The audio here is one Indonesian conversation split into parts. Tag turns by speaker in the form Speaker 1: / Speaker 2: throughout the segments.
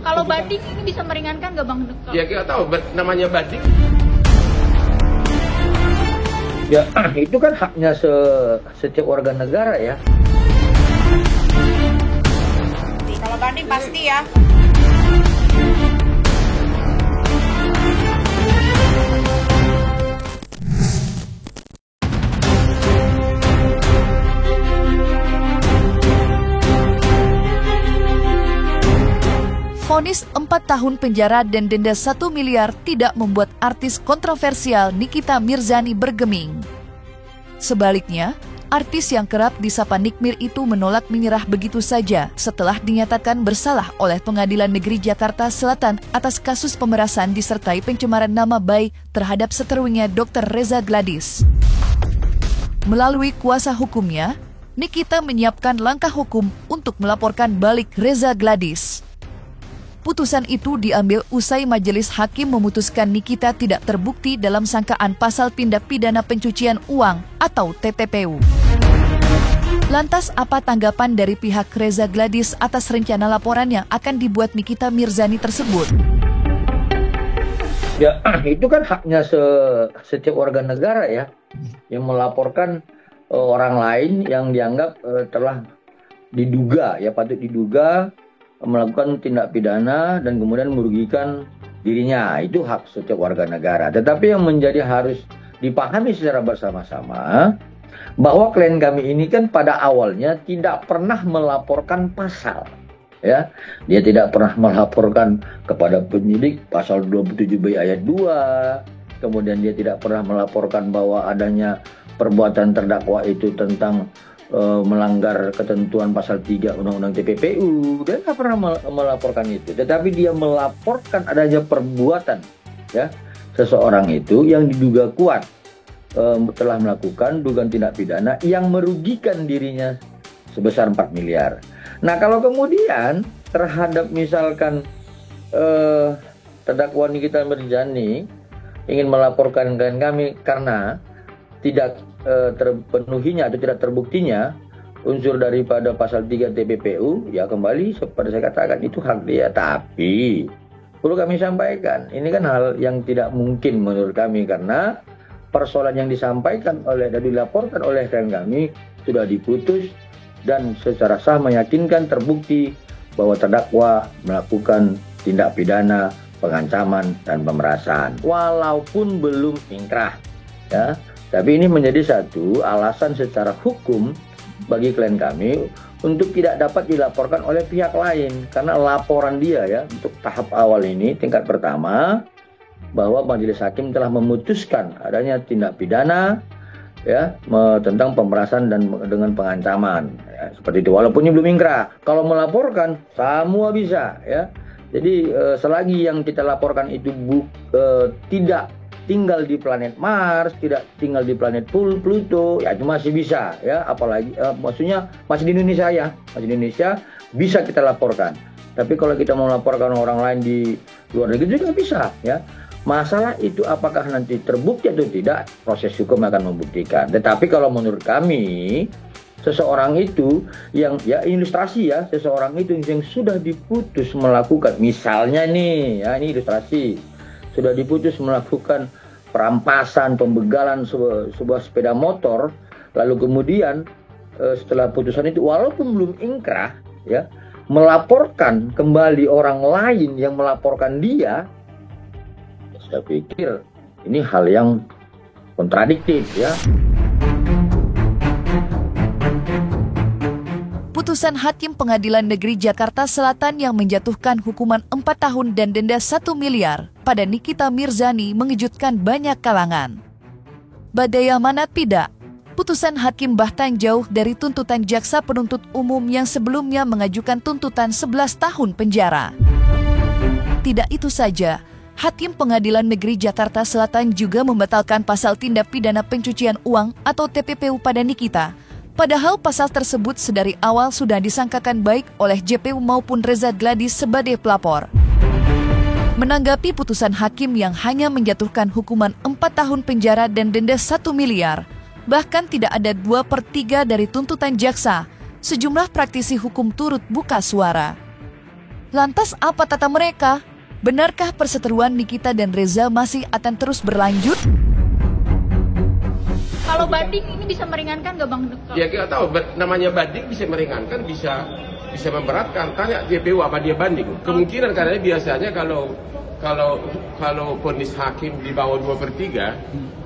Speaker 1: Kalau banding ini bisa meringankan nggak Bang?
Speaker 2: Ya kita tahu namanya banding.
Speaker 3: Ya itu kan haknya setiap warga negara ya.
Speaker 4: Kalau banding pasti ya.
Speaker 5: Vonis 4 tahun penjara dan denda 1 miliar tidak membuat artis kontroversial Nikita Mirzani bergeming. Sebaliknya, artis yang kerap disapa Nikmir itu menolak menyerah begitu saja setelah dinyatakan bersalah oleh Pengadilan Negeri Jakarta Selatan atas kasus pemerasan disertai pencemaran nama baik terhadap seterunya Dr. Reza Gladys. Melalui kuasa hukumnya, Nikita menyiapkan langkah hukum untuk melaporkan balik Reza Gladys. Putusan itu diambil usai majelis hakim memutuskan Nikita tidak terbukti dalam sangkaan pasal tindak pidana pencucian uang atau TPPU. Lantas apa tanggapan dari pihak Reza Gladys atas rencana laporan yang akan dibuat Nikita Mirzani tersebut?
Speaker 3: Ya itu kan haknya setiap warga negara ya, yang melaporkan orang lain yang dianggap telah diduga, ya patut diduga melakukan tindak pidana dan kemudian merugikan dirinya. Itu hak setiap warga negara. Tetapi yang menjadi harus dipahami secara bersama-sama bahwa klien kami ini kan pada awalnya tidak pernah melaporkan pasal. Ya, dia tidak pernah melaporkan kepada penyidik pasal 27B ayat 2. Kemudian dia tidak pernah melaporkan bahwa adanya perbuatan terdakwa itu tentang melanggar ketentuan pasal 3 Undang-Undang TPPU. Dia tidak pernah melaporkan itu, tetapi dia melaporkan adanya perbuatan ya seseorang itu yang diduga kuat telah melakukan dugaan tindak pidana yang merugikan dirinya sebesar 4 miliar. Nah kalau kemudian terhadap misalkan terdakwa Nikita Mirzani ingin melaporkan klien kami karena tidak terpenuhinya atau tidak terbuktinya unsur daripada pasal 3 TPPU, ya kembali seperti saya katakan itu hak dia. Tapi perlu kami sampaikan, ini kan hal yang tidak mungkin menurut kami karena persoalan yang disampaikan oleh dan dilaporkan oleh klien kami sudah diputus dan secara sah meyakinkan terbukti bahwa terdakwa melakukan tindak pidana pengancaman dan pemerasan walaupun belum ingkrah ya. Tapi ini menjadi satu alasan secara hukum bagi klien kami untuk tidak dapat dilaporkan oleh pihak lain. Karena laporan dia ya untuk tahap awal ini tingkat pertama bahwa majelis hakim telah memutuskan adanya tindak pidana ya tentang pemerasan dan dengan pengancaman ya, seperti itu walaupun ini belum ingkrah. Kalau melaporkan semua bisa ya. Jadi selagi yang kita laporkan itu tidak tinggal di planet Mars, tidak tinggal di planet Pluto, ya itu masih bisa ya, apalagi maksudnya masih di Indonesia ya, masih di Indonesia bisa kita laporkan. Tapi kalau kita mau laporkan orang lain di luar negeri juga bisa ya. Masalah itu apakah nanti terbukti atau tidak, proses hukum akan membuktikan. Tetapi kalau menurut kami seseorang itu yang ya ilustrasi ya, seseorang itu yang sudah diputus melakukan misalnya nih ya, ini ilustrasi sudah diputus melakukan perampasan, pembegalan sebuah sepeda motor, lalu kemudian setelah putusan itu walaupun belum ingkrah ya, melaporkan kembali orang lain yang melaporkan dia, saya pikir ini hal yang kontradiktif ya.
Speaker 5: Putusan Hakim Pengadilan Negeri Jakarta Selatan yang menjatuhkan hukuman 4 tahun dan denda 1 miliar pada Nikita Mirzani mengejutkan banyak kalangan. Badaya mana tidak, putusan hakim bahkan jauh dari tuntutan jaksa penuntut umum yang sebelumnya mengajukan tuntutan 11 tahun penjara. Tidak itu saja, Hakim Pengadilan Negeri Jakarta Selatan juga membatalkan pasal tindak pidana pencucian uang atau TPPU pada Nikita. Padahal pasal tersebut sedari awal sudah disangkakan baik oleh JPU maupun Reza Gladys sebagai pelapor. Menanggapi putusan hakim yang hanya menjatuhkan hukuman 4 tahun penjara dan denda 1 miliar, bahkan tidak ada 2/3 dari tuntutan jaksa, sejumlah praktisi hukum turut buka suara. Lantas apa kata mereka? Benarkah perseteruan Nikita dan Reza masih akan terus berlanjut?
Speaker 1: Kalau banding ini bisa meringankan nggak Bang?
Speaker 2: Ya kita tahu, namanya banding bisa meringankan, bisa memberatkan. Tanya JPU apa dia banding. Kemungkinan karena biasanya kalau vonis hakim di bawah 2/3,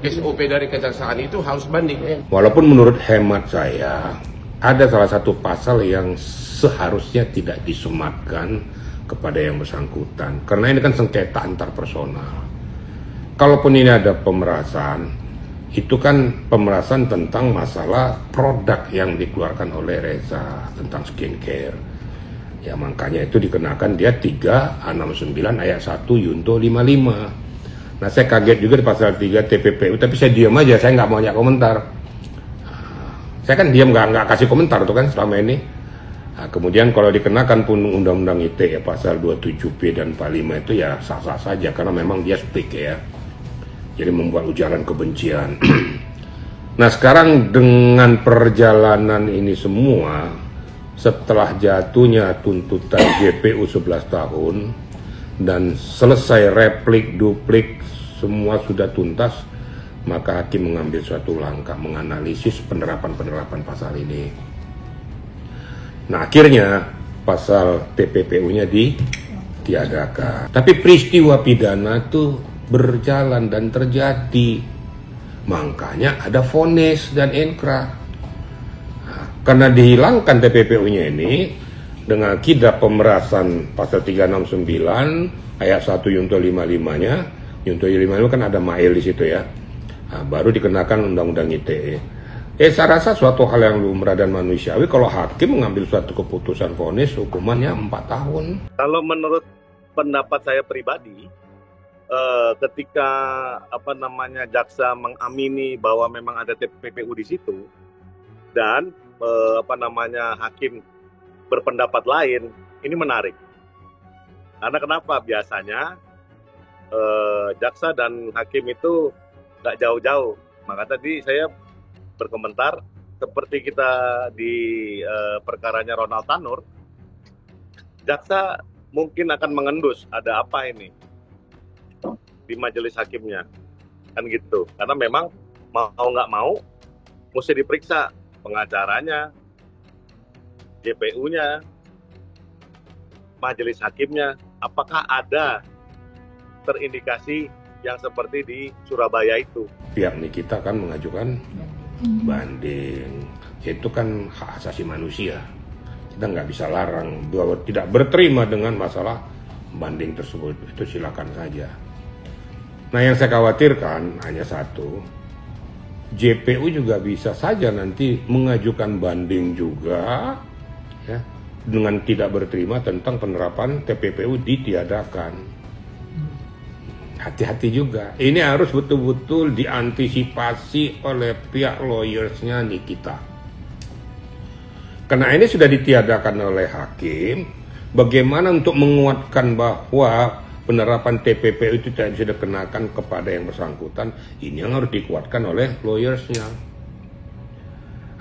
Speaker 2: SOP dari kejaksaan itu harus banding.
Speaker 6: Walaupun menurut hemat saya, ada salah satu pasal yang seharusnya tidak disematkan kepada yang bersangkutan. Karena ini kan sengketa antar personal. Kalaupun ini ada pemerasan, itu kan pemerasan tentang masalah produk yang dikeluarkan oleh Reza tentang skincare. Ya makanya itu dikenakan dia 369 ayat 1 Yunto 55. Nah saya kaget juga di pasal 3 TPPU, tapi saya diam aja, saya nggak mau banyak komentar. Saya kan diam, nggak kasih komentar tuh kan selama ini. Nah, kemudian kalau dikenakan pun Undang-Undang ITE pasal 27B dan 45 itu ya sah-sah saja karena memang dia speak ya. Jadi membuat ujaran kebencian. Nah sekarang dengan perjalanan ini semua, setelah jatuhnya tuntutan JPU 11 tahun dan selesai replik, duplik, semua sudah tuntas, maka hakim mengambil suatu langkah menganalisis penerapan pasal ini. Nah akhirnya pasal TPPU-nya ditiadakan. Tapi peristiwa pidana itu berjalan dan terjadi. Makanya ada vonis dan inkrah. Nah, karena dihilangkan TPPU-nya ini dengan akidah pemerasan pasal 369 ayat 1 Yunto 55-nya. Yunto 55 kan ada mail di situ ya. Nah, baru dikenakan Undang-Undang ITE. Saya rasa suatu hal yang lumrah dan manusiawi kalau hakim mengambil suatu keputusan vonis hukumannya 4 tahun.
Speaker 7: Kalau menurut pendapat saya pribadi, ketika jaksa mengamini bahwa memang ada TPPU di situ dan hakim berpendapat lain, ini menarik. Karena kenapa? Biasanya jaksa dan hakim itu nggak jauh-jauh. Maka tadi saya berkomentar seperti kita di perkaranya Ronald Tanur, jaksa mungkin akan mengendus ada apa ini di majelis hakimnya, kan gitu. Karena memang mau nggak mau mesti diperiksa pengacaranya, JPU-nya, majelis hakimnya, apakah ada terindikasi yang seperti di Surabaya itu.
Speaker 6: Pihak Nikita kan mengajukan banding, itu kan hak asasi manusia, kita nggak bisa larang bahwa tidak berterima dengan masalah banding tersebut, itu silakan saja. Nah yang saya khawatirkan hanya satu, JPU juga bisa saja nanti mengajukan banding juga ya, dengan tidak berterima tentang penerapan TPPU ditiadakan. Hati-hati juga, ini harus betul-betul diantisipasi oleh pihak lawyersnya Nikita. Karena ini sudah ditiadakan oleh hakim, bagaimana untuk menguatkan bahwa penerapan TPPU itu tidak bisa dikenakan kepada yang bersangkutan, ini yang harus dikuatkan oleh lawyersnya.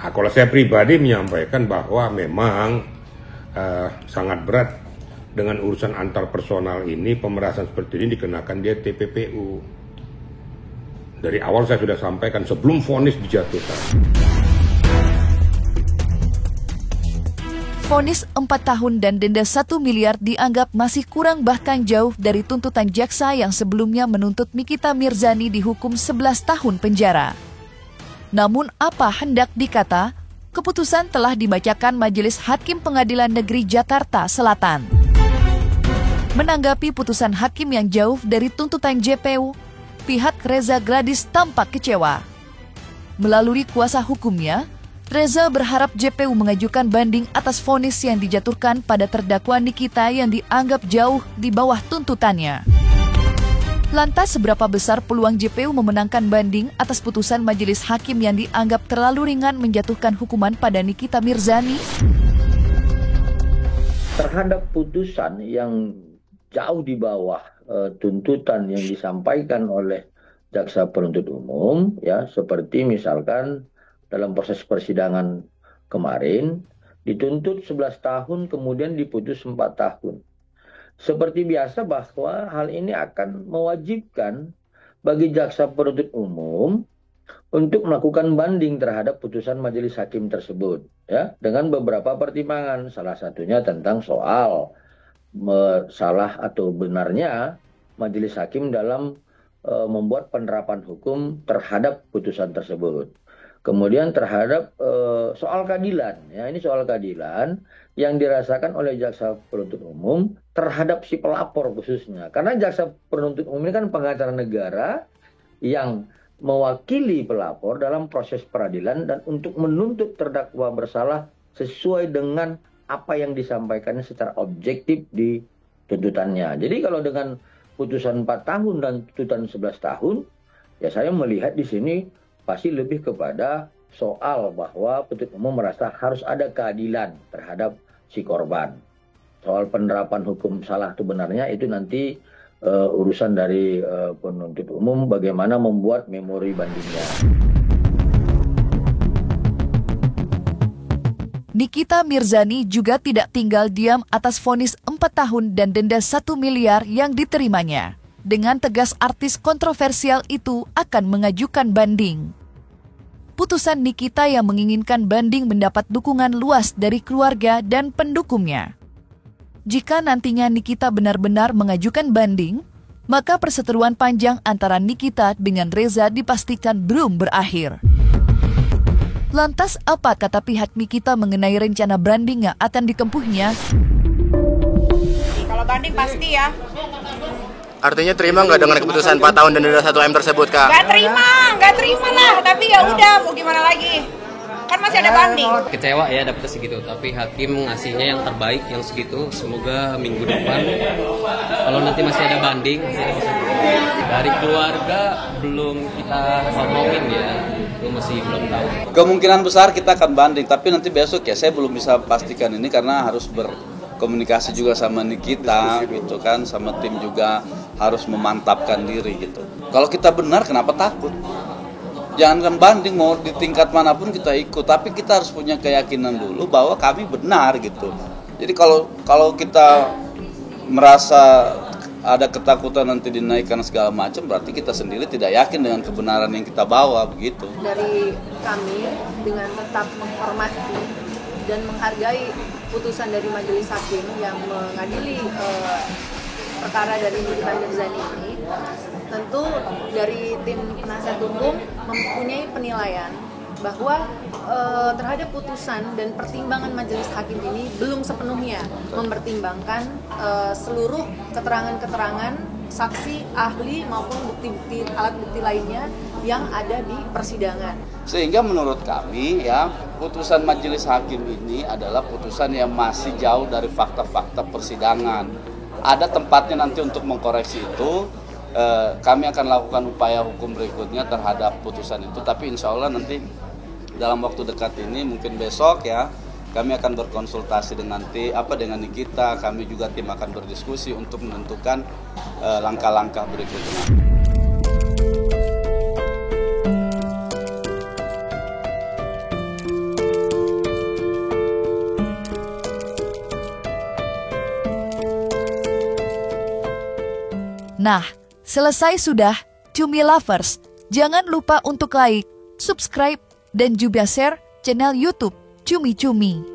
Speaker 6: Nah, kalau saya pribadi menyampaikan bahwa memang sangat berat dengan urusan antar personal ini, pemerasan seperti ini dikenakan dia TPPU. Dari awal saya sudah sampaikan sebelum vonis dijatuhkan.
Speaker 5: Vonis 4 tahun dan denda 1 miliar dianggap masih kurang bahkan jauh dari tuntutan jaksa yang sebelumnya menuntut Nikita Mirzani dihukum 11 tahun penjara. Namun apa hendak dikata, keputusan telah dibacakan Majelis Hakim Pengadilan Negeri Jakarta Selatan. Menanggapi putusan hakim yang jauh dari tuntutan JPU, pihak Reza Gladys tampak kecewa. Melalui kuasa hukumnya, Reza berharap JPU mengajukan banding atas vonis yang dijatuhkan pada terdakwa Nikita yang dianggap jauh di bawah tuntutannya. Lantas seberapa besar peluang JPU memenangkan banding atas putusan majelis hakim yang dianggap terlalu ringan menjatuhkan hukuman pada Nikita Mirzani?
Speaker 3: Terhadap putusan yang jauh di bawah tuntutan yang disampaikan oleh jaksa penuntut umum, ya seperti misalkan dalam proses persidangan kemarin dituntut 11 tahun kemudian diputus 4 tahun. seperti biasa bahwa hal ini akan mewajibkan bagi jaksa penuntut umum untuk melakukan banding terhadap putusan majelis hakim tersebut, ya, dengan beberapa pertimbangan. Salah satunya tentang soal salah atau benarnya majelis hakim dalam membuat penerapan hukum terhadap putusan tersebut. Kemudian terhadap soal keadilan, ya, ini soal keadilan yang dirasakan oleh jaksa penuntut umum terhadap si pelapor khususnya. Karena jaksa penuntut umum ini kan pengacara negara yang mewakili pelapor dalam proses peradilan dan untuk menuntut terdakwa bersalah sesuai dengan apa yang disampaikannya secara objektif di tuntutannya. Jadi kalau dengan putusan 4 tahun dan tuntutan 11 tahun, ya saya melihat di sini pasti lebih kepada soal bahwa penuntut umum merasa harus ada keadilan terhadap si korban. Soal penerapan hukum salah atau benarnya itu nanti urusan dari penuntut umum bagaimana membuat memori bandingnya.
Speaker 5: Nikita Mirzani juga tidak tinggal diam atas vonis 4 tahun dan denda 1 miliar yang diterimanya. Dengan tegas artis kontroversial itu akan mengajukan banding. Putusan Nikita yang menginginkan banding mendapat dukungan luas dari keluarga dan pendukungnya. Jika nantinya Nikita benar-benar mengajukan banding, maka perseteruan panjang antara Nikita dengan Reza dipastikan belum berakhir. Lantas apa kata pihak Nikita mengenai rencana banding yang akan ditempuhnya?
Speaker 4: Kalau banding pasti ya.
Speaker 8: Artinya terima nggak dengan keputusan 4 tahun dan denda 1 M tersebut, Kak?
Speaker 4: Nggak terima lah. Tapi ya udah, mau gimana lagi? Kan masih ada banding.
Speaker 9: Kecewa ya dapetnya segitu, tapi hakim ngasihnya yang terbaik yang segitu. Semoga minggu depan, kalau nanti masih ada banding, dari keluarga belum kita ngomongin ya, itu masih belum tahu.
Speaker 10: Kemungkinan besar kita akan banding, tapi nanti besok ya saya belum bisa pastikan ini karena harus berkomunikasi juga sama Nikita gitu kan, sama tim juga harus memantapkan diri gitu. Kalau kita benar kenapa takut? Jangan banding, mau di tingkat manapun kita ikut, tapi kita harus punya keyakinan dulu bahwa kami benar gitu. Jadi kalau kita merasa ada ketakutan nanti dinaikkan segala macam, berarti kita sendiri tidak yakin dengan kebenaran yang kita bawa begitu.
Speaker 11: Dari kami dengan tetap menghormati dan menghargai putusan dari majelis hakim yang mengadili perkara dari Nikita Mirzani ini, tentu dari tim penasihat hukum mempunyai penilaian bahwa terhadap putusan dan pertimbangan majelis hakim ini belum sepenuhnya mempertimbangkan seluruh keterangan-keterangan saksi, ahli maupun bukti-bukti, alat bukti lainnya yang ada di persidangan.
Speaker 10: Sehingga menurut kami ya, putusan majelis hakim ini adalah putusan yang masih jauh dari fakta-fakta persidangan. Ada tempatnya nanti untuk mengkoreksi itu. Kami akan lakukan upaya hukum berikutnya terhadap putusan itu, tapi insya Allah nanti dalam waktu dekat ini, mungkin besok ya, kami akan berkonsultasi dengan Nikita. Kami juga tim akan berdiskusi untuk menentukan langkah-langkah berikutnya.
Speaker 5: Nah, selesai sudah, Cumi Lovers. Jangan lupa untuk like, subscribe, dan juga share channel YouTube Cumi Cumi.